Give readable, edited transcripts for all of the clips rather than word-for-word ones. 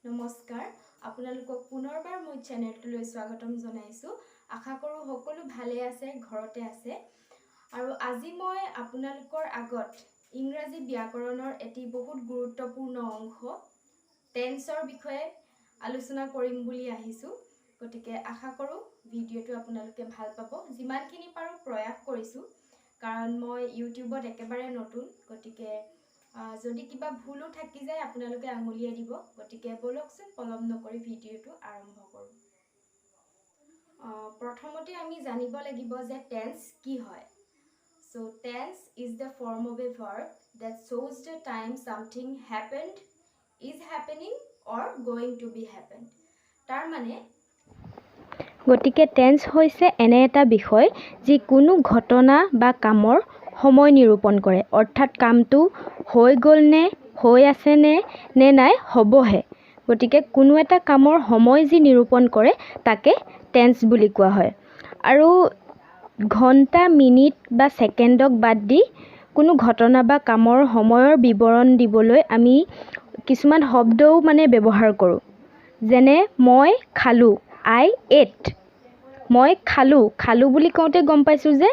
নমস্কাৰ আপোনালোকক পুনৰবাৰ মোৰ চেনেলটোলৈ স্বাগতম জনাইছো আশা কৰো সকলো ভালে আছে ঘৰতে আছে আৰু আজি মই আপোনালোকৰ আগত ইংৰাজী ব্যাকৰণৰ এটি বহুত গুৰুত্বপূৰ্ণ অংশ টেন্সৰ বিষয়ে আলোচনা কৰিম বুলি আহিছো গতিকে আশা কৰো ভিডিওটো আপোনালোকে ভাল পাব যিমানখিনি পাৰো প্ৰয়াস কৰিছো কাৰণ মই ইউটিউবত একেবাৰে নতুন গতিকে যদি কিবা ভুলো থাকি যায় আপোনালোকে আঙুলিয়াই দিব গতিকে বলকচোন পলম নকৰি ভিডিওটো আৰম্ভ কৰো প্ৰথমতে আমি জানিব লাগিব যে টেন্স কি হয় So tense is the form of a verb that shows the time something happened, is happening or going to be happened. তাৰ মানে গতিকে টেন্স হৈছে এনে এটা বিষয় যি কোনো ঘটনা বা কামৰ সময় নিৰূপণ কৰে অৰ্থাৎ কামটো হৈ গ'ল নে হৈ আছে নে নে নাই হ'বহে গতিকে কোনো এটা কামৰ সময় যি নিৰূপণ কৰে তাকে টেন্স বুলি কোৱা হয় আৰু ঘণ্টা মিনিট বা সেকেন্ডক বাদ দি কোনো ঘটনা বা কামৰ সময়ৰ বিৱৰণ দিবলৈ আমি কিছুমান শব্দও ব্যৱহাৰ কৰোঁ যেনে মই খালো I ate মই খালো বুলি কওঁতে গম পাইছো যে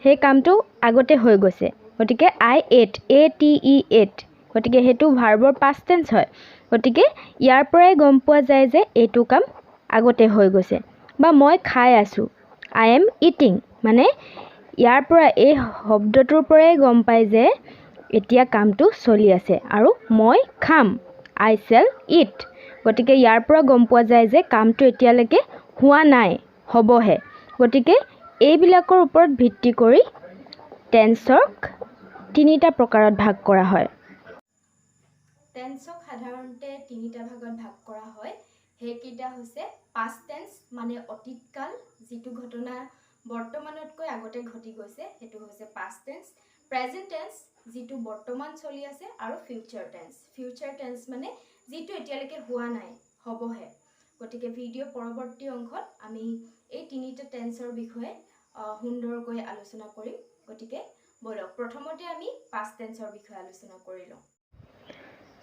সেই কামটো আগতে হৈ গৈছে গতিকে I ate ate গতিকে হেতু ভাৰ্বৰ past tense হয় গতিকে ইয়াৰ পৰাই গম পোৱা যায় যে এইটো কাম আগতে হৈ গৈছে বা মই খাই আছো I am eating মানে ইয়াৰ পৰা এই শব্দটোৰ পৰাই গম পাই যে এতিয়া কামটো চলি আছে আৰু মই খাম I shall eat গতিকে ইয়াৰ পৰা গম পোৱা যায় যে কামটো এতিয়ালৈকে হোৱা নাই হ'বহে গতিকে এইবিলাকৰ ওপৰত ভিত্তি কৰি টেন্সক তিনিটা প্ৰকাৰত ভাগ কৰা হয় টেন্সক সাধাৰণতে তিনিটা ভাগত ভাগ কৰা হয় হেকিটা হৈছে past tense মানে অতীতকাল যিটো ঘটনা বৰ্তমানতকৈ আগতে ঘটি গৈছে হেতু হৈছে past tense present tense যিটো বৰ্তমান চলি আছে আৰু future tense মানে যিটো এতিয়ালৈকে হোৱা নাই হ'বহে গতিকে ভিডিও পৰৱৰ্তী অংশত আমি এই তিনিটা টেন্সৰ বিষয়ে সুন্দৰকৈ আলোচনা কৰিম গতিকে বলক প্ৰথমতে আমি past tenseৰ বিষয়ে আলোচনা কৰি লওঁ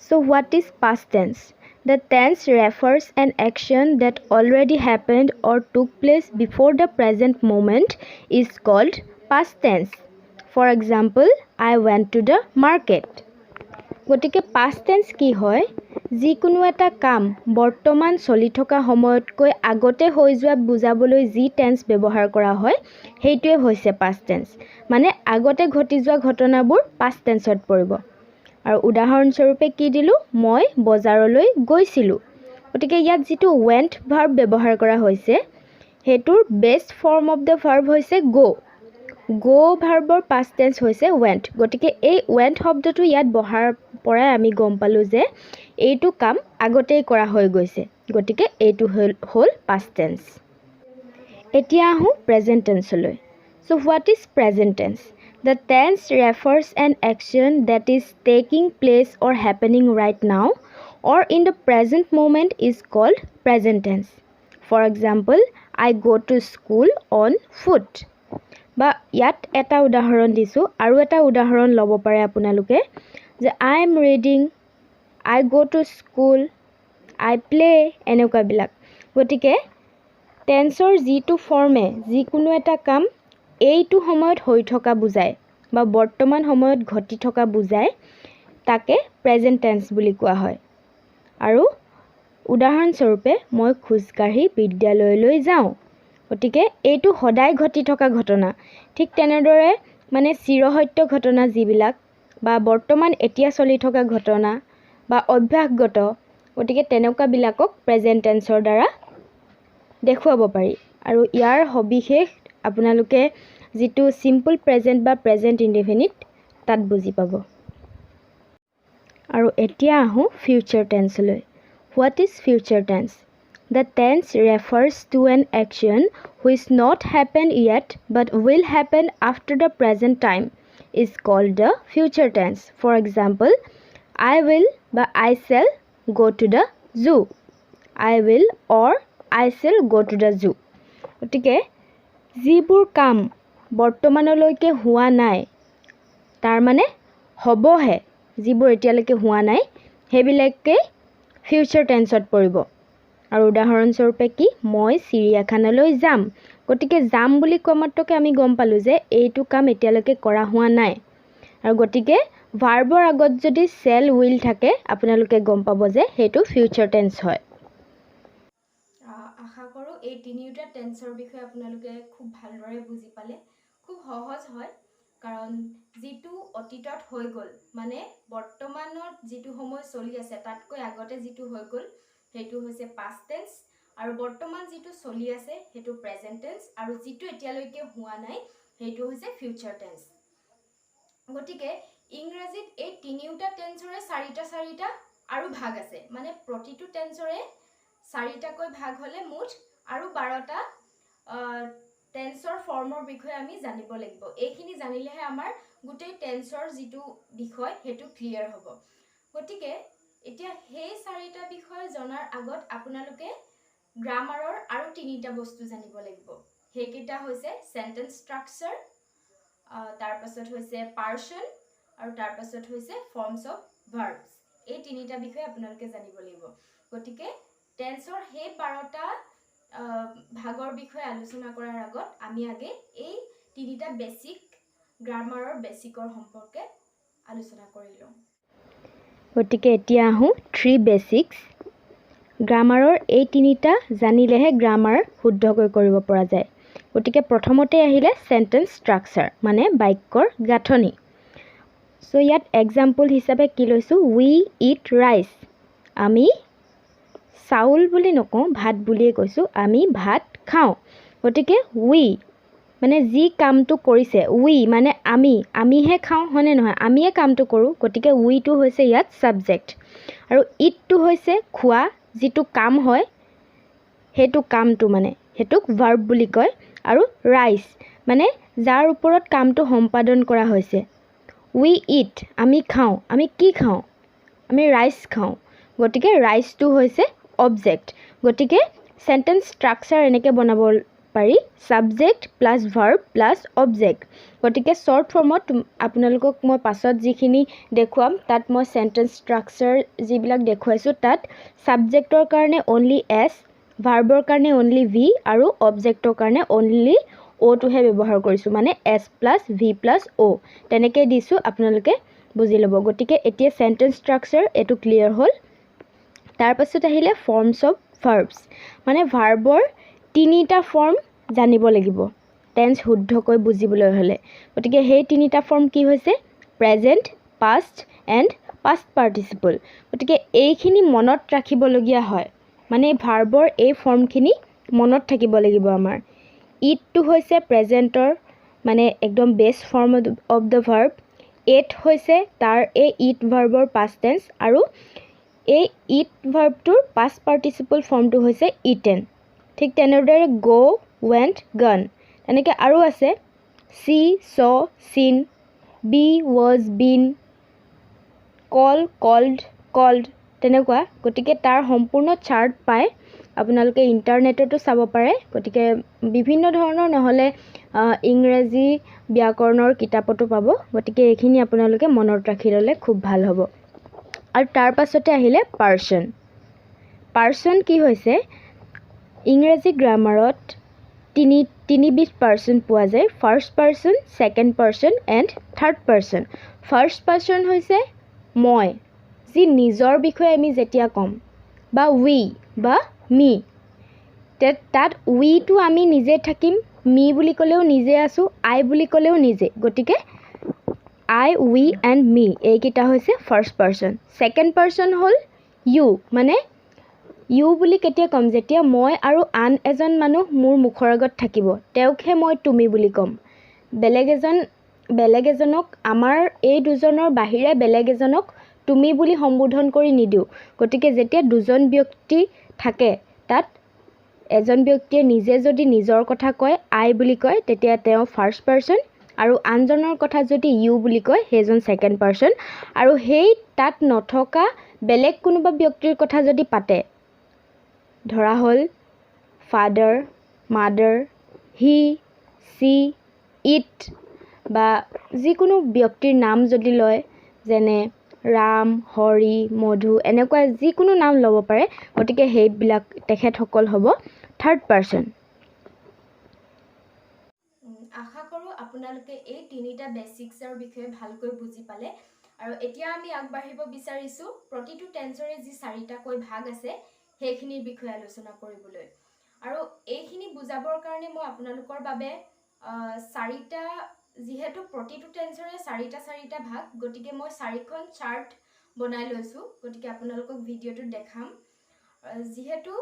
So what is past tense? The tense refers an action that already happened or took place before the present moment is called past tense. For example, I went to the market. গতিকে past tense কি হয় যিকোনো এটা কাম বৰ্তমান চলি থকা সময়তকৈ আগতে হৈ যোৱা বুজাবলৈ যি টেন্স ব্যৱহাৰ কৰা হয় সেইটোৱে হৈছে past tense মানে আগতে ঘটি যোৱা ঘটনাবোৰ past tenseত পৰিব আৰু উদাহৰণস্বৰূপে কি দিলো মই বজাৰলৈ গৈছিলো গতিকে ইয়াত যেটো went verb ব্যৱহাৰ কৰা হৈছে হেতুৰ best form of the verb হৈছে go ভাৰ্বৰ past tense হৈছে went গতিকে এই went শব্দটো ইয়াত বহাৰ পৰাই আমি গম পালো যে এইটো কাম আগতেই কৰা হৈ গৈছে গতিকে এইটো হ'ল past tense এতিয়া আহো present tense লৈ so what is present tense The tense refers an action that is taking place or happening right now or in the present moment is called present tense. For example, I go to school on foot. বা ইয়াত এটা উদাহৰণ দিছো আৰু এটা উদাহৰণ ল'ব পাৰে আপোনালোকে যে I am reading, I go to school, I play এনেকুৱা বিলাক গতিকে টেন্সৰ যিটো ফৰ্মে যিকোনো এটা কাম এইটো সময়ত হৈ থকা বুজায় বা বৰ্তমান সময়ত ঘটি থকা বুজায় তাকে প্ৰেজেন্ট টেন্স বুলি কোৱা হয় আৰু উদাহৰণস্বৰূপে মই খুজকাঢ়ি বিদ্যালয়লৈ যাওঁ গতিকে এইটো সদায় ঘটি থকা ঘটনা ঠিক তেনেদৰে চিৰসত্য ঘটনা যিবিলাক বা বৰ্তমান এতিয়া চলি থকা ঘটনা বা অভ্যাসগত গতিকে তেনেকুৱা বিলাকক প্ৰেজেন্ট টেন্সৰ দ্বাৰা দেখুৱাব পাৰি আৰু ইয়াৰ সবিশেষ আপোনালোকে যিটো সিম্পল প্ৰেজেন্ট বা প্ৰেজেন্ট ইনডেফিনিট তাত বুজি পাব আৰু এতিয়া আহো ফিউচাৰ টেন্স লৈ What is future tense? The tense refers to an action which not happened yet but will happen after the present time is called the future tense. For example, I will বা I shall go to the zoo. I will or I shall go to the zoo. গতিকে যিবোৰ কাম বৰ্তমানলৈকে হোৱা নাই তাৰ মানে হ'বহে যিবোৰ এতিয়ালৈকে হোৱা নাই সেইবিলাকে ফিউচাৰ টেন্সত পৰিব। আৰু উদাহৰণস্বৰূপে কি মই চিৰিয়াখানালৈ যাম, গতিকে যাম বুলি কোৱা মাত্ৰকে আমি গম পালোঁ যে এইটো কাম এতিয়ালৈকে কৰা হোৱা নাই। আৰু গতিকে ভাৰ্বৰ আগত যদি চেল উইল থাকে আপোনালোকে গম পাব যে সেইটো ফিউচাৰ টেন্স হয়। আশা কৰোঁ এই তিনিওটা টেন্সৰ বিষয়ে আপোনালোকে খুব ভালদৰে বুজি পালে। খুব সহজ হয়, কাৰণ যিটো অতীতত হৈ গ'ল মানে বৰ্তমানত যিটো সময় চলি আছে তাতকৈ আগতে যিটো হৈ গ'ল সেইটো হৈছে পাষ্ট টেন্স, আৰু বৰ্তমান যিটো চলি আছে সেইটো প্ৰেজেণ্ট টেন্স, আৰু যিটো এতিয়ালৈকে হোৱা নাই সেইটো হৈছে ফিউচাৰ টেন্স। গতিকে ইংৰাজীত এই তিনিওটা টেন্সৰে চাৰিটা আৰু ভাগ আছে, মানে প্ৰতিটো টেন্সৰে 4টাকৈ ভাগ হ'লে মুঠ আৰু 12টা টেন্সৰ ফৰ্মৰ বিষয়ে আমি জানিব লাগিব। এইখিনি জানিলেহে আমাৰ গোটেই টেন্সৰ যিটো বিষয় সেইটো ক্লিয়াৰ হ'ব। গতিকে এতিয়া সেই 4টা বিষয় জনাৰ আগত আপোনালোকে গ্ৰামাৰৰ আৰু 3টা বস্তু জানিব লাগিব। সেইকেইটা হৈছে চেণ্টেন্স ষ্ট্ৰাকচাৰ, তাৰপাছত হৈছে পাৰ্চন, আৰু তাৰপাছত হৈছে ফৰ্মছ অফ ভাৰ্বছ। এই 3টা বিষয়ে আপোনালোকে জানিব লাগিব। গতিকে টেন্সৰ সেই 12টা ভাগৰ বিষয়ে আলোচনা কৰাৰ আগত আমি আগে এই 3টা বেছিক গ্ৰামাৰৰ বেছিকৰ সম্পৰ্কে আলোচনা কৰি লওঁ। গতিকে এতিয়া আহোঁ 3 বেছিক্স। গ্ৰামাৰৰ এই 3টা জানিলেহে গ্ৰামাৰ শুদ্ধকৈ কৰিব পৰা যায়। গতিকে প্ৰথমতে আহিলে চেণ্টেন্স ষ্ট্ৰাকচাৰ মানে বাক্যৰ গাঁথনি। চ' ইয়াত এক্সাম্পল হিচাপে কি লৈছোঁ, উই ইট ৰাইচ, আমি চাউল বুলি নকওঁ ভাত বুলিয়ে কৈছোঁ, আমি ভাত খাওঁ। গতিকে উই মানে যি কামটো কৰিছে, উই মানে আমিহে খাওঁ হয়নে নহয়, আমিয়ে কামটো কৰোঁ। গতিকে উইটো হৈছে ইয়াত ছাবজেক্ট, আৰু ইটটো হৈছে খোৱা যিটো কাম হয় সেইটো কামটো মানে সেইটোক ভাৰ্ব বুলি কয়। আৰু ৰাইচ মানে যাৰ ওপৰত কামটো সম্পাদন কৰা হৈছে। উই ইট আমি খাওঁ, আমি কি খাওঁ, আমি ৰাইচ খাওঁ। গতিকে ৰাইচটো হৈছে অবজেক্ট। গতিকে চেণ্টেন্স ষ্ট্ৰাকচাৰ এনেকৈ বনাব পাৰি, subject plus verb plus object. গতিকে শ্বৰ্ট ফৰ্মত আপোনালোকক মই পাছত যিখিনি দেখুৱাম তাত মই চেণ্টেন্স ষ্ট্ৰাকচাৰ যিবিলাক দেখুৱাইছোঁ তাত ছাবজেক্টৰ কাৰণে অনলি এছ, ভাৰ্বৰ কাৰণে অনলি ভি, আৰু অবজেক্টৰ কাৰণে অনলি অ'টোহে ব্যৱহাৰ কৰিছোঁ, মানে এছ প্লাছ ভি প্লাছ অ' তেনেকৈ দিছোঁ, আপোনালোকে বুজি ল'ব। গতিকে এতিয়া চেণ্টেন্স ষ্ট্ৰাকচাৰ এইটো ক্লিয়াৰ হ'ল। তাৰপাছত আহিলে ফৰ্মছ অফ ভাৰ্বছ, মানে ভাৰ্বৰ 3টা ফৰ্ম জানিব লাগিব টেন্স শুদ্ধকৈ বুজিবলৈ হ'লে। গতিকে সেই 3টা ফৰ্ম কি হৈছে, present, past and past participle. গতিকে এইখিনি মনত ৰাখিবলগীয়া হয়, মানে ভাৰ্বৰ এই ফৰ্মখিনি মনত থাকিব লাগিব আমাৰ। ইটটো হৈছে প্ৰেজেণ্টৰ মানে একদম best form of the verb. At হৈছে তাৰ এই ইট ভাৰ্বৰ পাষ্ট টেন্স, আৰু এই ইট ভাৰ্বটোৰ পাষ্ট পাৰ্টিচিপল ফৰ্মটো হৈছে ইটেন। ঠিক তেনেদৰে গ', ৱেণ্ট, গন, তেনেকৈ আৰু আছে see, saw, seen, be, was, been, call, called, called, তেনেকুৱা। গতিকে তাৰ সম্পূৰ্ণ চাৰ্ট পায়, আপোনালোকে ইণ্টাৰনেটতো চাব পাৰে। গতিকে বিভিন্ন ধৰণৰ নহ'লে ইংৰাজী ব্যাকৰণৰ কিতাপতো পাব। গতিকে এইখিনি আপোনালোকে মনত ৰাখি ল'লে খুব ভাল হ'ব। আৰু তাৰ পাছতে আহিলে পাৰ্চন। পাৰ্চন কি হৈছে, ইংৰাজী গ্ৰামাৰত তিনিবিধ পাৰ্চন পোৱা যায়, first person, second person and third person. First person হৈছে মই, যি নিজৰ বিষয়ে আমি যেতিয়া ক'ম, বা উই বা মি, তাত উইটো আমি নিজে থাকিম, মি বুলি ক'লেও নিজে আছোঁ, আই বুলি ক'লেও নিজে। গতিকে আই, উই এণ্ড মি এইকেইটা হৈছে ফাৰ্ষ্ট পাৰ্চন। ছেকেণ্ড পাৰ্চন হ'ল ইউ, মানে ইউ বুলি কেতিয়া ক'ম, যেতিয়া মই আৰু আন এজন মানুহ মোৰ মুখৰ আগত থাকিব, তেওঁকহে মই তুমি বুলি ক'ম। বেলেগ এজনক, আমাৰ এই দুজনৰ বাহিৰে বেলেগ এজনক তুমি বুলি সম্বোধন কৰি নিদিওঁ। গতিকে যেতিয়া দুজন ব্যক্তি থাকে তাত এজন ব্যক্তিয়ে নিজে যদি নিজৰ কথা কয়, আই বুলি কয়, তেতিয়া তেওঁ ফাৰ্ষ্ট পাৰ্চন, আৰু আনজনৰ কথা যদি ইউ বুলি কয় সেইজন ছেকেণ্ড পাৰ্চন। আৰু সেই তাত নথকা বেলেগ কোনোবা ব্যক্তিৰ কথা যদি পাতে, ধৰা হ'ল father, mother, he, C, it, বা যিকোনো ব্যক্তিৰ নাম যদি লয়, যেনে ৰাম হৰি মধু এনেকুৱা যিকোনো নাম ল'ব পাৰে গতিকে সেইবিলাক তেখেতসকল হ'ব থাৰ্ড পাৰ্চন আশা কৰোঁ আপোনালোকে এই তিনিটা বেচিক্সৰ বিষয়ে ভালকৈ বুজি পালে আৰু এতিয়া আমি আগবাঢ়িব বিচাৰিছোঁ প্ৰতিটো টেন্সৰে যি চাৰিটাকৈ ভাগ আছে সেইখিনিৰ বিষয়ে আলোচনা কৰিবলৈ আৰু এইখিনি বুজাবৰ কাৰণে মই আপোনালোকৰ বাবে চাৰিটা যিহেতু প্ৰতিটো টেন্সৰে চাৰিটা ভাগ গতিকে মই চাৰিখন চাৰ্ট বনাই লৈছোঁ গতিকে আপোনালোকক ভিডিঅ'টোত দেখাম যিহেতু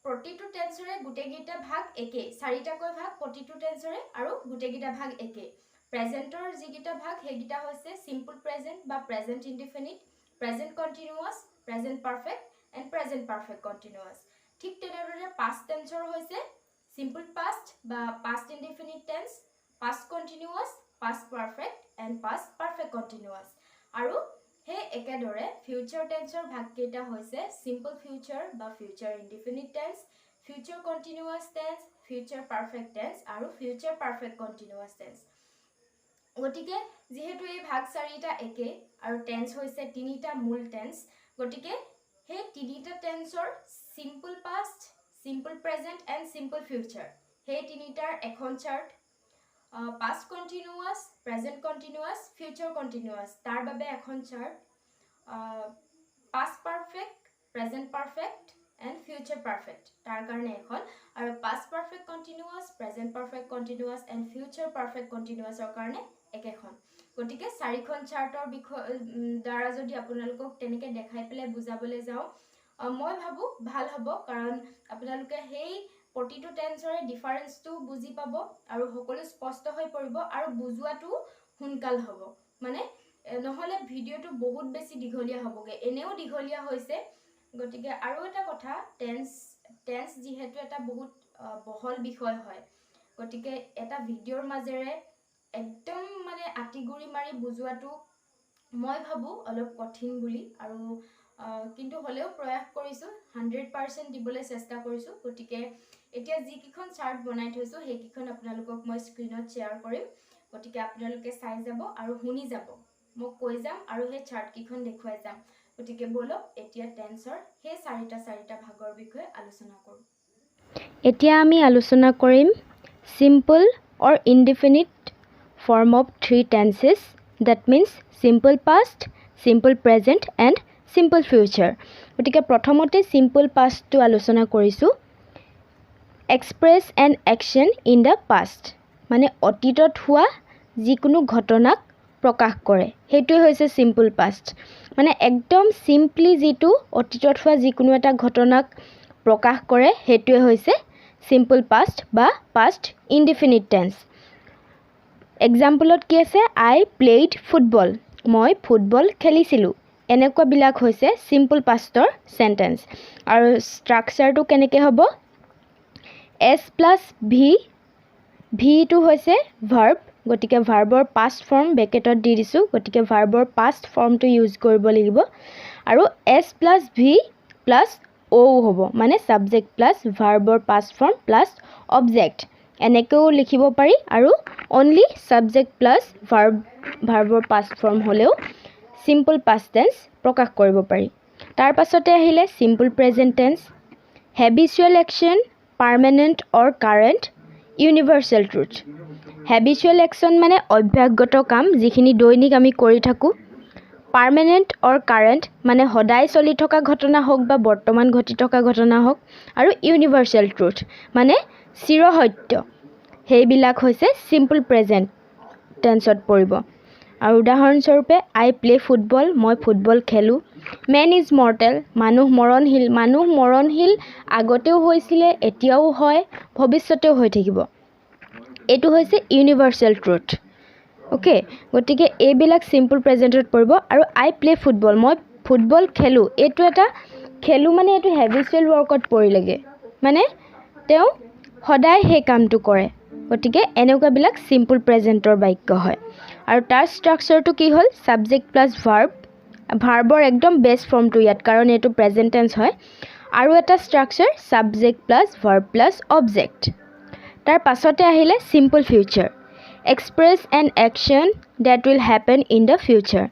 প্ৰতিটো টেন্সৰে গোটেইকেইটা ভাগ একে চাৰিটাকৈ ভাগ প্ৰতিটো টেন্সৰে আৰু গোটেইকেইটা ভাগ একে প্ৰেজেন্টৰ যিকেইটা ভাগ সেইকেইটা হৈছে সিম্পল প্ৰেজেন্ট বা present indefinite present continuous present perfect and present perfect continuous ঠিক তেনেদৰে পাষ্ট টেন্সৰ হৈছে সিম্পল পাষ্ট বা past indefinite tense past continuous past perfect and past perfect continuous আৰু সেই একেদৰে ফিউচাৰ টেন্সৰ ভাগকেইটা হৈছে সিম্পল ফিউচাৰ বা future indefinite tense future continuous tense future perfect tense আৰু ফিউচাৰ পাৰফেক্ট কন্টিনিউয়াছ টেন্স গতিকে যেহেতু এই ভাগ চাৰিটা একে আৰু টেন্স হৈছে তিনিটা মূল টেন্স গতিকে সেই তিনিটা টেন্সৰ simple past simple present and simple future সেই তিনিটাৰ এখন chart past continuous, present continuous, future continuous তাৰ বাবে এখন chart past perfect, present perfect and future perfect তাৰ কাৰণে এখন আৰু past perfect continuous, present perfect continuous and future perfect continuous ৰ কাৰণে একেখন গতিকে চাৰিখন চাৰ্টৰ দ্বাৰা যদি আপোনালোকক তেনেকৈ দেখাই পেলাই বুজাবলৈ যাওঁ মই ভাবো ভাল হ'ব কাৰণ আপোনালোকে সেই প্ৰতিটো টেন্সৰে ডিফাৰেন্সটো বুজি পাব আৰু সকলো স্পষ্ট হৈ পৰিব আৰু বুজোৱাটো সোনকাল হ'ব মানে নহলে ভিডিঅ'টো বহুত বেছি দীঘলীয়া হ'বগে এনেও দীঘলীয়া হৈছে গতিকে আৰু এটা কথা টেন্স যেহেতু এটা বহুত বহল বিষয় হয় গতিকে এটা ভিডিঅ'ৰ মাজেৰে একদম মানে আটিগুৰি মাৰি বুজোৱাটো মই ভাবো অলপ কঠিন বুলি আৰু কিন্তু হলেও প্ৰয়াস কৰিছো 100% দিবলৈ চেষ্টা কৰিছো গতিকে এতিয়া যিকিখন চাৰ্ট বনাই থৈছো সেইকিখন আপোনালোকক মই স্ক্ৰিনত শ্বেয়াৰ কৰিম গতিকে আপোনালোকে চাই যাব আৰু শুনি যাব মই কৈ যাম আৰু সেই চাৰ্ট কিখন দেখুৱাই যাম গতিকে বলক এতিয়া টেন্সৰ সেই চাৰিটা ভাগৰ বিষয়ে আলোচনা কৰোঁ এতিয়া আমি আলোচনা কৰিম simple or indefinite form of three tenses that means simple past simple present and simple future গতিকে প্ৰথমতে simple past টো আলোচনা কৰিছো express an action in the past মানে অতীতত হোৱা যিকোনো ঘটনাক প্ৰকাশ কৰে হেতুই হৈছে simple past মানে একদম সিম্পলি যেটো অতীতত হোৱা যিকোনো এটা ঘটনাক প্ৰকাশ কৰে হেতুই হৈছে simple past বা past indefinite tense এক্সাম্পলত কি আছে I played football মই ফুটবল খেলিছিলো এনেকুৱা বিলাক হৈছে simple pastৰ sentence আৰু স্ট্ৰাকচাৰটো কেনেকৈ হ'ব s plus v টো হৈছে verb গতিকে ভাৰ্বৰ past form ব্ৰেকেটত দি দিছো গতিকে ভাৰ্বৰ past formটো ইউজ কৰিব লাগিব আৰু s plus v plus o হ'ব মানে subject plus ভাৰ্বৰ past form plus object এনেকেও লিখিব পাৰি আৰু only subject plus ভাৰ্বৰ past form হলেও simple past tense প্ৰকাশ কৰিব পাৰি তাৰ পাছতে আহিলে simple present tense habitual action permanent or current universal truth habitual action মানে অভ্যাসগত কাম যিখিনি দৈনিক আমি কৰি থাকো permanent or current মানে সদায় চলি থকা ঘটনা হোক বা বৰ্তমান ঘটি থকা ঘটনা হোক আৰু universal truth মানে চিৰসত্য হেইবিলাক হৈছে simple present tenseত পৰিব আৰু উদাহৰণস্বৰূপে I play football মই ফুটবল খেলো man is mortal মানুহ মৰণশীল আগতেও হৈছিল এতিয়াও হয় ভৱিষ্যতেও হৈ থাকিব এটো হৈছে universal truth ওকে গতিকে এইবিলাক simple presentত পৰিব আৰু I play football মই ফুটবল খেলো এটো এটা খেলো মানে এটো habitual workত পৰিলেগে মানে তেও সদায় হে কামটো কৰে গতিকে এনেকুৱা বিলাক simple presentৰ বাক্য হয় আৰু তাৰ স্ট্ৰাকচাৰটো কি হ'ল subject plus verb ভাৰ্বৰ একদম বেস ফৰ্মটো ইয়াত কাৰণ এটো প্ৰেজেন্ট টেন্স হয় আৰু এটা structure subject plus verb plus object তাৰ পাছতে আহিলে simple future express an action that will happen in the future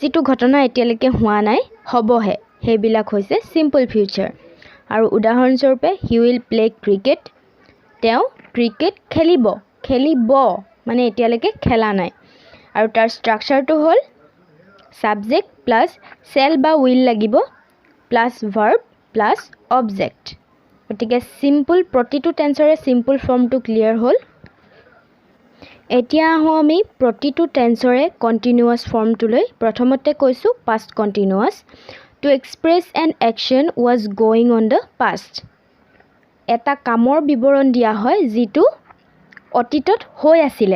যিটো ঘটনা এতিয়ালৈকে হোৱা নাই হ'বহে সেইবিলাক হৈছে সিম্পল ফিউচাৰ আৰু উদাহৰণস্বৰূপে হি উইল প্লে ক্ৰিকেট তেওঁ ক্ৰিকেট খেলিব মানে এতিয়ালৈকে খেলা নাই আৰু তাৰ ষ্ট্ৰাকচাৰটো হ'ল সাবজেক্ট প্লাস সেল বা উইল লাগিব প্লাস ভাৰ্ব প্লাস অবজেক্ট গতিকে সিম্পল প্ৰতিটো টেন্সৰে সিম্পল ফৰ্মটো ক্লিয়াৰ হ'ল এতিয়া আহোঁ আমি প্ৰতিটো টেন্সৰে কন্টিনিউয়াছ ফৰ্মটোলৈ প্ৰথমতে কৈছো past continuous to express an action was going on the past এটা কামৰ বিৱৰণ দিয়া হয় যিটো অতীতত হৈ আছিল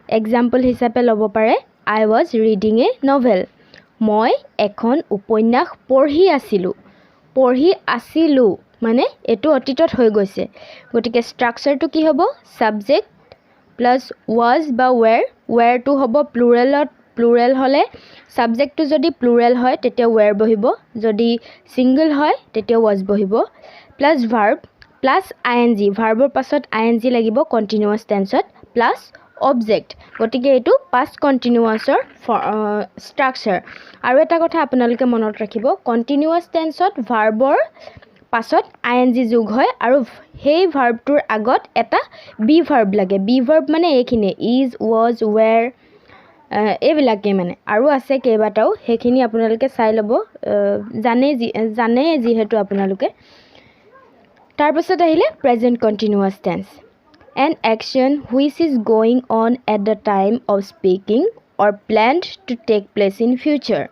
এক্সাম্পল হিচাপে ল'ব পাৰে I was reading a novel মই এখন উপন্যাস পঢ়ি আছিলো মানে এটো অতীতত হৈ গৈছে গতিকে ষ্ট্ৰাকচাৰটো কি হ'ব সাবজেক্ট প্লাস was বা were to হ'ব প্লুৰেল হলে সাবজেক্টটো যদি প্লুৰেল হয় তেতিয়া were বহিব যদি সিঙ্গল হয় তেতিয়া was বহিব প্লাস ভার্ব প্লাস ing ভাৰ্বৰ পাছত ing লাগিব কন্টিনিউয়াছ টেন্সত প্লাস অবজেক্ট গতিকে এটো past continuousৰ ষ্ট্ৰাকচাৰ আৰু এটা কথা আপোনালোকে মনত ৰাখিব কন্টিনিউয়াছ টেন্সত ভাৰ্বৰ পাছত ing যোগ হয় আৰু সেই ভাৰ্বটোৰ আগত এটা বি ভাৰ্ব লাগে বি ভাৰ্ব মানে এইখিনি is was were এইবিলাকে মানে আৰু আছে কেইবাটাও সেইখিনি আপোনালোকে চাই ল'ব জানে যিহেতু আপোনালোকে তাৰ পাছত আহিলে present continuous tense an action which is going on at the time of speaking or planned to take place in future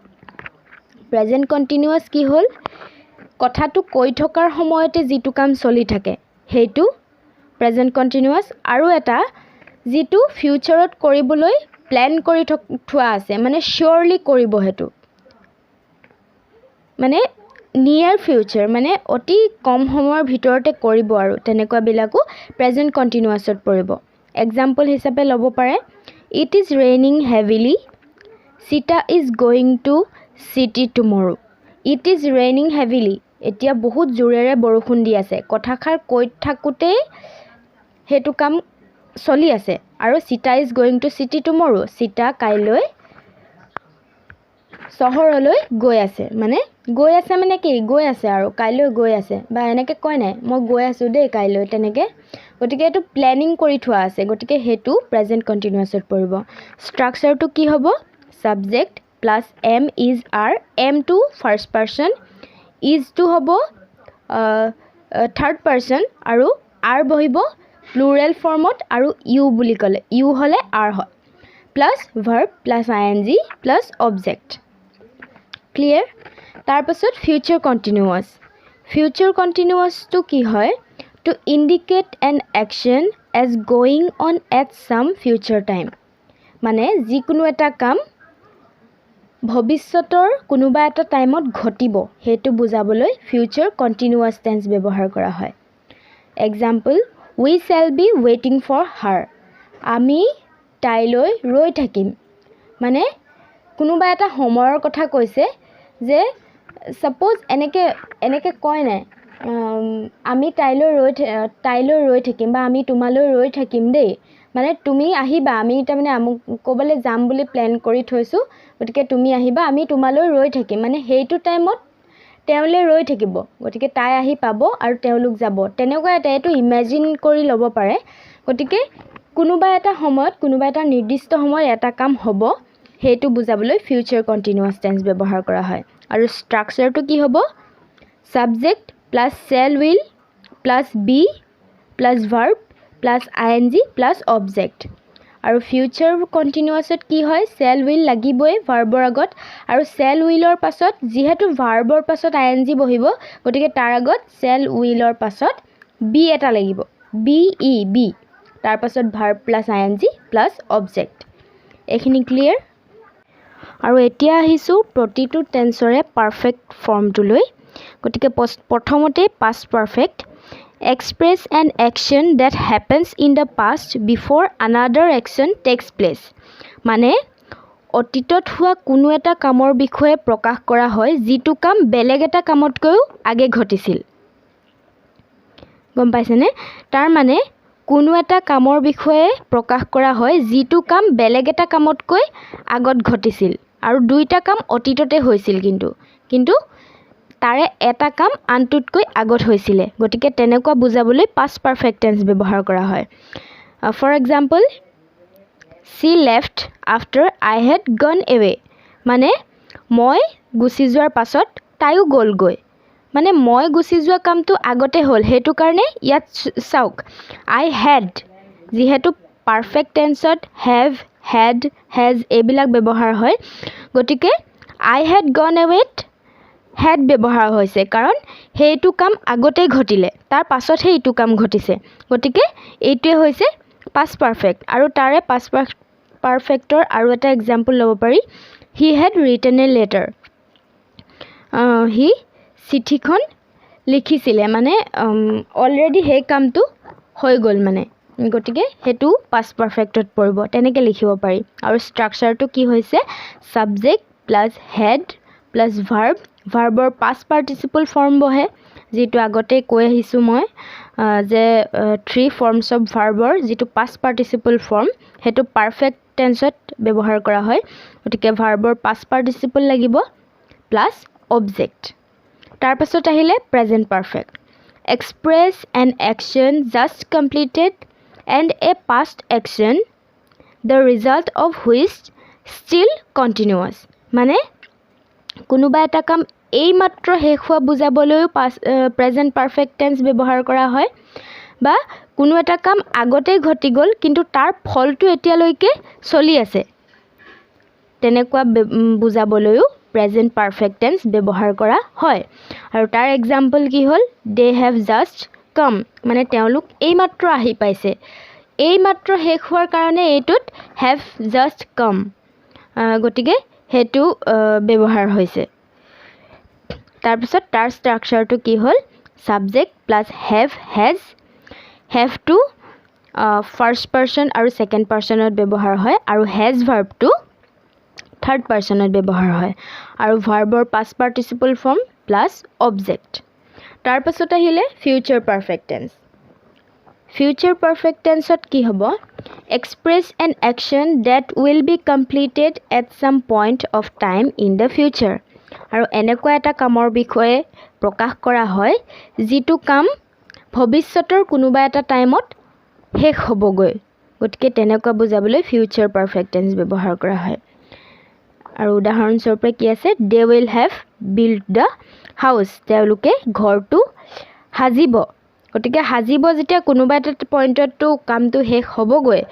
present continuous কি হ'ল কথাটো কৈ থকাৰ সময়তে যিটো কাম চলি থাকে হেইটো প্ৰেজেন্ট কন্টিনিউয়াছ আৰু এটা যিটো ফিউচাৰত কৰিবলৈ প্ল্যান কৰি থোৱা আছে মানে শিওৰলি কৰিব হেতু মানে নিয়াৰ ফিউচাৰ মানে অতি কম সময়ৰ ভিতৰতে কৰিব আৰু তেনেকুৱা বিলাকো প্ৰেজেন্ট কন্টিনিউয়াছত পৰিব এক্সাম্পল হিচাপে ল'ব পাৰে it is raining heavily Sita is going to city টুমৰো it is raining heavily এতিয়া বহুত জোৰেৰে বৰষুণ দি আছে কথাখাৰ কৈ থাকুতে হেতু কাম চলি আছে আৰু সীতা ইজ গোইং টু সিটি টুমৰো সীতা কাইলৈ চহৰলৈ গৈ আছে মানে কি গৈ আছে আৰু কাইলৈ গৈ আছে বা এনেকে কয় নাই মই গৈ আছো দেই কাইলৈ তেনেকে গতিকে এটো প্ল্যানিং কৰি থোৱা আছে গতিকে হেতু প্ৰেজেন্ট কন্টিনিউয়াছত পৰিব ষ্ট্ৰাকচাৰটো কি হ'ব subject plus am is are am to first person is to হ'ব third person আৰু are বহিব প্লুৰেল ফৰ্মত আৰু you বুলি ক'লে you হলে are হয় plus verb plus ing plus object clear তাৰ পাছত ফিউচাৰ কন্টিনিউয়াছ টু কি হয় to indicate an action as going on at some future time মানে যিকোনো এটা কাম ভৱিষ্যতৰ কোনোবা এটা টাইমত ঘটিব হেতু বুজাবলৈ ফিউচাৰ কন্টিনিউয়াছ টেন্স ব্যৱহাৰ কৰা হয় example we shall be waiting for her আমি তাইলৈ ৰৈ থাকিম মানে কোনোবা এটা সময়ৰ কথা কৈছে যে সাপোজ এনেকে কয় নাই আমি তাইলৈ ৰৈ থাকিম বা আমি তোমালৈ ৰৈ থাকিম দেই মানে তুমি আহিবা আমি এটা মানে ক'বলে যাম বুলি প্ল্যান কৰি থৈছো গতিকে তুমি আহিবা আমি তোমালৈ ৰৈ থাকিম মানে হেইটো টাইমত তেওঁলে ৰৈ থাকিব গতিকে তাই আহি পাব আৰু তেওঁলোক যাব তেনেকুৱা এটো ইমাজিন কৰি ল'ব পাৰে গতিকে কোনোবা এটা সময়ত কোনোবা এটা নিৰ্দিষ্ট সময়ত এটা কাম হ'ব হেতু বুজাবলৈ ফিউচাৰ কন্টিনিউয়াছ টেন্স ব্যৱহাৰ কৰা হয় আৰু ষ্ট্ৰাকচাৰটো কি হ'ব subject plus shall will plus be plus verb plus ing plus object আৰু ফিউচাৰ কন্টিনিউয়াছত কি হয় shall will লাগিবই ভাৰ্বৰ আগত আৰু shall willৰ পাছত যেহেতু ভাৰ্বৰ পাছত ing বহিব গতিকে তাৰ আগত shall willৰ পাছত be এটা লাগিব be তাৰ পাছত verb plus ing plus object এখিনি ক্লিয়াৰ আৰু এতিয়া আহিছো প্ৰতিটো টেন্সৰে পাৰফেক্ট ফৰ্মটোলৈ গতিকে প্ৰথমতে past perfect express an action that happens in the past before another action takes place মানে অতীতত হোৱা কোনো এটা কামৰ বিষয়ে প্ৰকাশ কৰা হয় যিটো কাম বেলেগ এটা কামতকৈ আগে ঘটিছিল গম পাইছেনে তাৰ মানে কোনো এটা কামৰ বিষয়ে প্ৰকাশ কৰা হয় যিটো কাম বেলেগ এটা কামতকৈ আগত ঘটিছিল আৰু দুইটা কাম অতীততে হৈছিল কিন্তু তাৰে এটা কাম আনটোতকৈ আগত হৈছিলে গতিকে তেনেকুৱা বুজাবলৈ past perfect tense ব্যৱহাৰ কৰা হয় for example she left after I had gone away মানে মই গুচি যোৱাৰ পাছত তাইও গ'লগৈ মানে মই গুচি যোৱা কামটো আগতে হ'ল হেতু কাৰণে ইয়াত চাওক I had যেহেতু পাৰফেক্ট টেন্সত have had has এইবিলাক ব্যৱহাৰ হয় গতিকে I had gone away had ব্যৱহাৰ হৈছে কাৰণ হেতু কাম আগতে ঘটিলে তাৰ পাছতহে এইটো কাম ঘটিছে গতিকে এইটোৱে হৈছে past perfect আৰু তাৰে past perfectৰ আৰু এটা এক্সাম্পল ল'ব পাৰি he had written a letter হি চিঠিখন লিখিছিলে মানে অলৰেডি সেই কামটো হৈ গ'ল মানে গতিকে হেতু past perfectত পৰিব তেনেকৈ লিখিব পাৰি আৰু ষ্ট্ৰাকচাৰটো কি হৈছে subject plus had plus ভাৰ্বৰ past participle form বহে যেটো আগতে কৈ আহিছো মই যে থ্ৰী ফৰ্মছ অফ ভাৰ্বৰ যেটো past participle form হেতু পাৰফেক্ট টেন্সত ব্যৱহাৰ কৰা হয় গতিকে ভাৰ্বৰ past participle লাগিব প্লাস অবজেক্ট তাৰ পাছত আহিলে present perfect express an action just completed and a past action the result of which still continuous মানে কোনোবা এটা কাম এই মাত্ৰ শেষ হোৱা বুজাবলৈও প্ৰেজেন্ট পাৰফেক্ট টেন্স ব্যৱহাৰ কৰা হয় বা কোনো এটা কাম আগতে ঘটি গ'ল কিন্তু তাৰ ফলটো এতিয়ালৈকে চলি আছে তেনেকুৱা বুজাবলৈও প্ৰেজেন্ট পাৰফেক্ট টেন্স ব্যৱহাৰ কৰা হয় আৰু তাৰ এক্সাম্পল কি হ'ল they have just come মানে তেওঁলোক এই মাত্ৰ আহি পাইছে এই মাত্ৰ শেষ হোৱাৰ কাৰণে এইটোত have just come গতিকে হেতু ব্যৱহাৰ হৈছে তাৰ পিছত তাৰ ষ্ট্ৰাকচাৰটো কি হ'ল subject plus have to first person আৰু second personত ব্যৱহাৰ হয় আৰু has verb to third personত ব্যৱহাৰ হয় আৰু ভাৰ্বৰ past participle form plus object তাৰ পাছত আহিলে future perfect tense future perfect tenseত কি হ'ব express an action that will be completed at some point of time in the future আৰু এনেকুৱা এটা কামৰ বিষয়ে প্ৰকাশ কৰা হয় যিটো কাম ভৱিষ্যতৰ কোনোবা এটা টাইমত শেষ হ'বগৈ গতিকে তেনেকুৱা বুজাবলৈ future perfect tense ব্যৱহাৰ কৰা হয় আৰু উদাহৰণস্বৰূপে কি আছে they will have built the house তেওঁলোকে ঘৰটো সাজিব গতিকে সাজিব যেতিয়া কোনোবা এটা পইণ্টতটো কামটো শেষ হ'বগৈ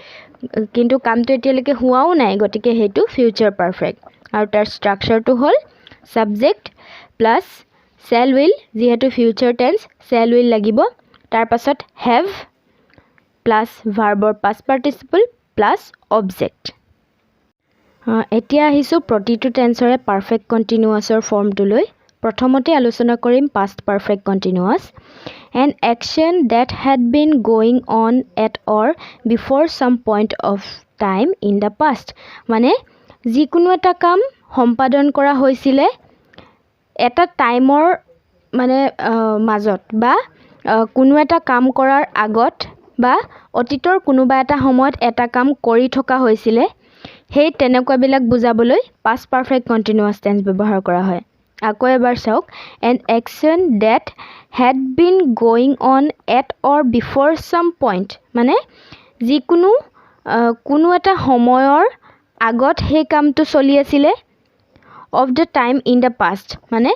কিন্তু কামটো এতিয়ালৈকে হোৱাও নাই গতিকে হেতু future perfect আৰু তাৰ ষ্ট্ৰাকচাৰটো হ'ল subject plus shall will যেহেতু future tense shall will লাগিব তাৰ পাছত have plus ভাৰ্বৰ past participle plus object এতিয়া আহিছো প্ৰতিটো টেন্সৰে পাৰফেক্ট কন্টিনিউয়াছৰ ফৰ্মটোলৈ প্ৰথমতে আলোচনা কৰিম past perfect continuous an action that had been going on at or before some point of time in the past মানে যিকোনো এটা কাম সম্পাদন কৰা হৈছিলে এটা টাইমৰ মানে মাজত বা কোনো এটা কাম কৰাৰ আগত বা অতীতৰ কোনোবা এটা সময়ত এটা কাম কৰি থকা হৈছিলে সেই তেনেকুৱাবিলাক বুজাবলৈ past perfect continuous tense ব্যৱহাৰ কৰা হয় আকৌ এবাৰ চাওক an action that had been going on at or before some point মানে যিকোনো কোনো এটা সময়ৰ আগত সেই কামটো চলি আছিলে of the time in the past মানে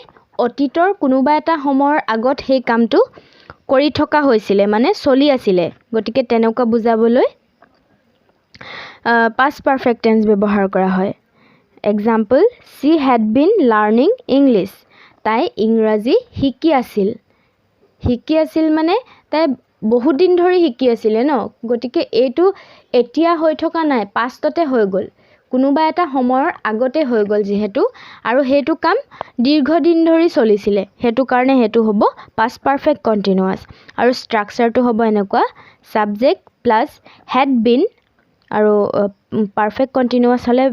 অতীতৰ কোনোবা এটা সময়ৰ আগত সেই কামটো কৰি থকা হৈছিলে মানে চলি আছিলে গতিকে তেনেকুৱা বুজাবলৈ past perfect tense ব্যৱহাৰ কৰা হয় example she had been learning English তাই ইংৰাজী শিকি আছিল মানে তাই বহুত দিন ধৰি শিকি আছিলে ন গতিকে এইটো এতিয়া হৈ থকা নাই পাষ্টতে হৈ গ'ল কোনোবা এটা সময়ৰ আগতে হৈ গ'ল যেহেতু আৰু হেতু কাম দীৰ্ঘদিন ধৰি চলিছিলে হেতু কাৰণে হেতু হ'ব past perfect continuous আৰু ষ্ট্ৰাকচাৰটো হ'ব এনেকুৱা subject plus had been আৰু perfect continuous হলে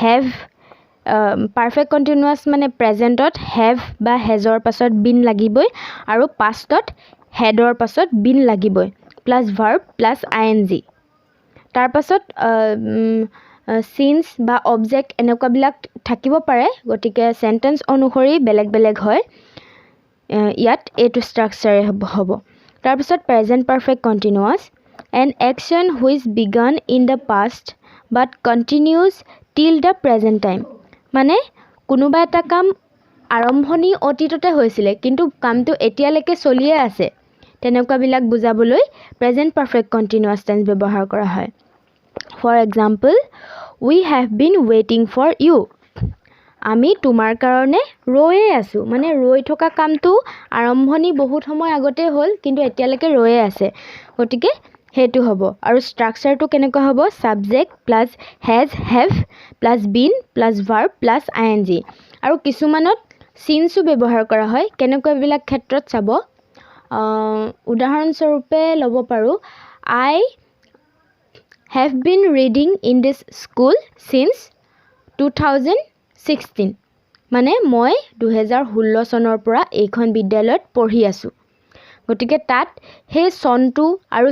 have perfect continuous মানে প্ৰেজেন্টত have বা hasৰ পাছত been লাগিবই আৰু pastত hadৰ পাছত been লাগিবই plus verb plus ing তাৰ পাছত সিন্স বা অবজেক্ট এনেকুৱাবিলাক থাকিব পাৰে গতিকে সেন্টেন্স অনুসৰি বেলেগ বেলেগ হয় ইয়াত এইটো ষ্ট্ৰাকচাৰে হ'ব তাৰপিছত present perfect continuous an action which began in the past but continues till the present time মানে কোনোবা এটা কাম আৰম্ভণি অতীততে হৈছিলে কিন্তু কামটো এতিয়ালৈকে চলিয়ে আছে তেনেকুৱাবিলাক বুজাবলৈ প্ৰেজেন্ট পাৰফেক্ট কন্টিনিউয়াছ টেন্স ব্যৱহাৰ কৰা হয় for example we have been waiting for you আমি তোমাৰ কাৰণে ৰৈয়ে আছো মানে ৰৈ থকা কামটো আৰম্ভণি বহুত সময় আগতে হ'ল কিন্তু এতিয়ালৈকে ৰৈয়ে আছে গতিকে হেতু হ'ব আৰু ষ্ট্ৰাকচাৰটো কেনেকুৱা হ'ব subject plus has have plus been plus verb plus ing আৰু কিছুমানত সিন্সও ব্যৱহাৰ কৰা হয় কেনেকুৱাবিলাক ক্ষেত্ৰত চাব উদাহৰণস্বৰূপে ল'ব পাৰো I have been reading in this school since 2016 মানে মই 2016 চনৰ পৰা এইখন বিদ্যালয়ত পঢ়ি আছো গতিকে তাত হে সনটো আৰু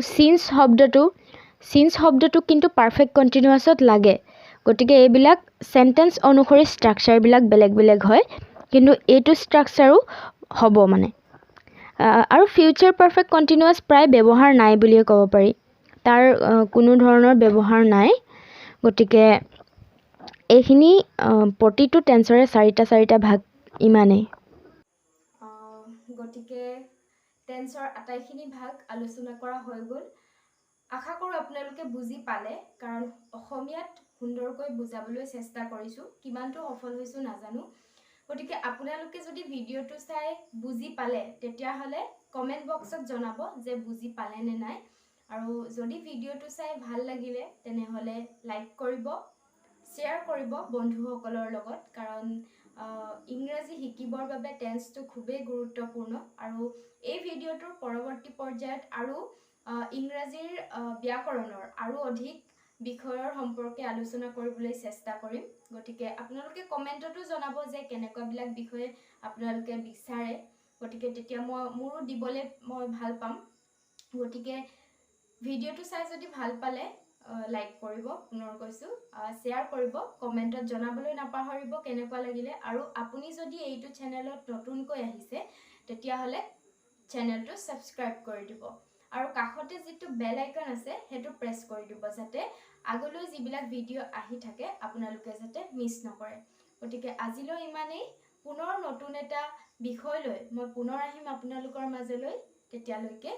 সিন্স শব্দটো কিন্তু পাৰফেক্ট কন্টিনিউয়াছত লাগে গতিকে এইবিলাক সেন্টেন্স অনুসৰি ষ্ট্ৰাকচাৰ বিলাক বেলেগ বেলেগ হয় কিন্তু এইটো ষ্ট্ৰাকচাৰো হ'ব মানে আৰু ফিউচাৰ পাৰফেক্ট কন্টিনিউয়াছ প্ৰায় ব্যৱহাৰ নাই বুলিয়ে ক'ব পাৰি তাৰ কোনো ধৰণৰ ব্যৱহাৰ নাই গতিকে এইখিনি প্ৰতিটো টেন্সৰে চাৰিটা ভাগ ইমানেই গতিকে টেন্সৰ আটাইখিনি ভাগ আলোচনা কৰা হৈ গ'ল আশা কৰোঁ আপোনালোকে বুজি পালে কাৰণ অসমীয়াত সুন্দৰকৈ বুজাবলৈ চেষ্টা কৰিছো কিমানটো সফল হৈছো নাজানো গতিকে আপোনালোকে যদি ভিডিঅটো চাই বুজি পালে তেতিয়া হলে কমেন্ট বক্সত জনাব যে বুজি পালে নে নাই আৰু যদি ভিডিঅটো চাই ভাল লাগিলে তেনে হলে লাইক কৰিব শেয়াৰ কৰিব বন্ধুসকলৰ লগত কাৰণ ইংৰাজী শিকিবৰ বাবে টেন্সটো খুবেই গুৰুত্বপূৰ্ণ আৰু এই ভিডিঅটোৰ পৰৱৰ্তী পৰ্যায়ত আৰু ইংৰাজীৰ ব্যাকৰণৰ আৰু অধিক বিষয়ৰ সম্পৰ্কে আলোচনা কৰিবলৈ চেষ্টা কৰিম গতিকে আপোনালোকে কমেন্টতো জনাব যে কেনেকুৱাবিলাক বিষয় আপোনালোকে বিচাৰে গতিকে তেতিয়া মোৰো দিবলৈ মই ভাল পাম গতিকে ভিডিঅটো চাই যদি ভাল পালে লাইক কৰিব পুনৰ কৈছো শেয়াৰ কৰিব কমেন্টত জনাবলৈ নাপাহৰিব কেনেকুৱা লাগিলে আৰু আপুনি যদি এইটো চেনেলত নতুনকৈ আহিছে তেতিয়া হলে চেনেলটো সাবস্ক্ৰাইব কৰি দিব আৰু কাষতে যেটো বেল আইকন আছে হেতু প্ৰেছ কৰি দিব যাতে আগলৈ যিবিলাক ভিডিও আহি থাকে আপোনালোকে যাতে মিছ নকৰে গতিকে আজিলৈ ইমানেই পুনৰ নতুন এটা বিষয় লৈ মই পুনৰ আহিম আপোনালোকৰ মাজলৈ তেতিয়ালৈকে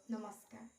নমস্কাৰ